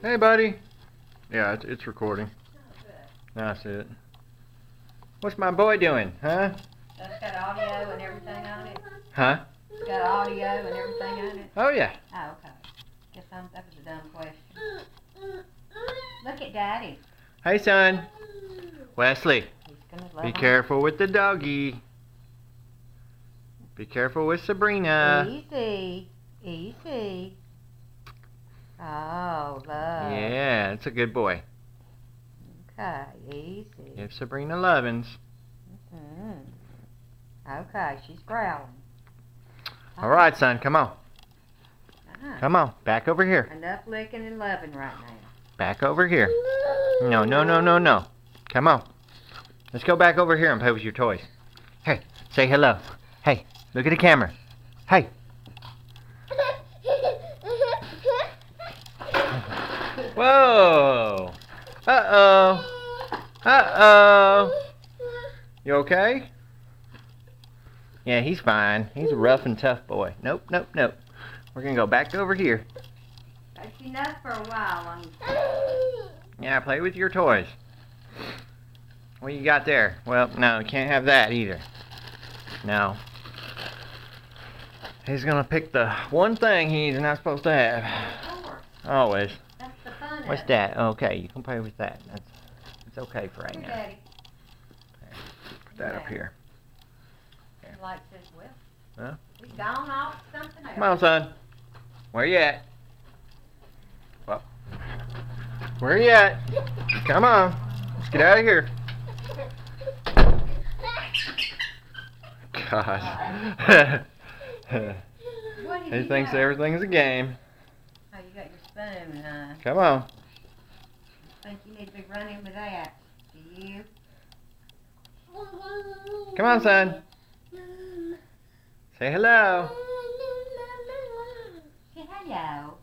Hey, buddy. Yeah, it's recording. Oh, good. That's it. What's my boy doing, huh? That's got audio and everything on it? Huh? It's got audio and everything on it? Oh, yeah. Oh, okay. That was a dumb question. Look at Daddy. Hey, son. Wesley, He's gonna love be him. careful with the doggy. Be careful with Sabrina. Easy. Easy. Oh, love. Yeah, it's a good boy. Okay, easy. Give Sabrina lovins. Okay, she's growling. All right, son, come on. Come on, back over here. Enough licking and loving right now. Back over here. No, no, no, no, no. Come on. Let's go back over here and play with your toys. Hey, say hello. Hey, look at the camera. Hey. Whoa. Uh-oh. Uh-oh. You okay? Yeah, he's fine. He's a rough and tough boy. Nope, nope, nope. We're going to go back over here. That's enough for a while. Yeah, play with your toys. What you got there? Well, no, you can't have that either. No. He's going to pick the one thing he's not supposed to have. Always. That's the fun of What's it. that? Okay, you can play with that. It's okay for right Here, now. Daddy. Put that up here. He likes this whip. Huh? He's gone off to something else. Come on, son. Where you at? Well, where you at? Come on. Let's get out of here. God. What did He you thinks got? everything's a game. Oh, you got your spoon, huh? Come on. I think you need to be running with that. Do you? Come on, son. Say hello. Say hello.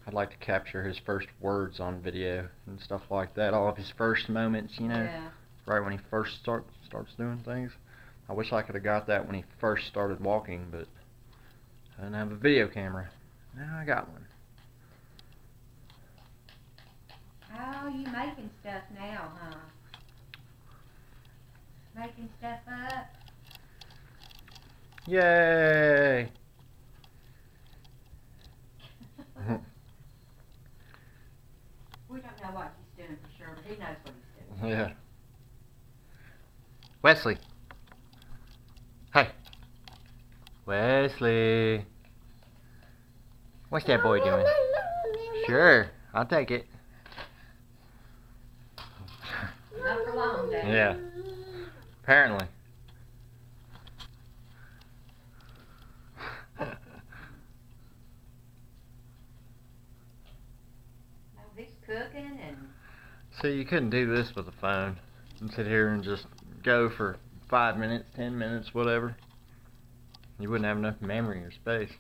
I'd like to capture his first words on video and stuff like that. All of his first moments, you know, Yeah. right when he first starts doing things. I wish I could have got that when he first started walking, but I didn't have a video camera. Now I got one. Oh, you making stuff now, huh? Making stuff up? Yay! We don't know what he's doing for sure, but he knows what he's doing. Yeah. Wesley. Hey. Wesley. What's that boy doing? Sure, I'll take it. Not for long, Daddy. Yeah. Apparently. No, he's cooking and See, you couldn't do this with a phone and sit here and just go for 5 minutes, 10 minutes, whatever. You wouldn't have enough memory or space.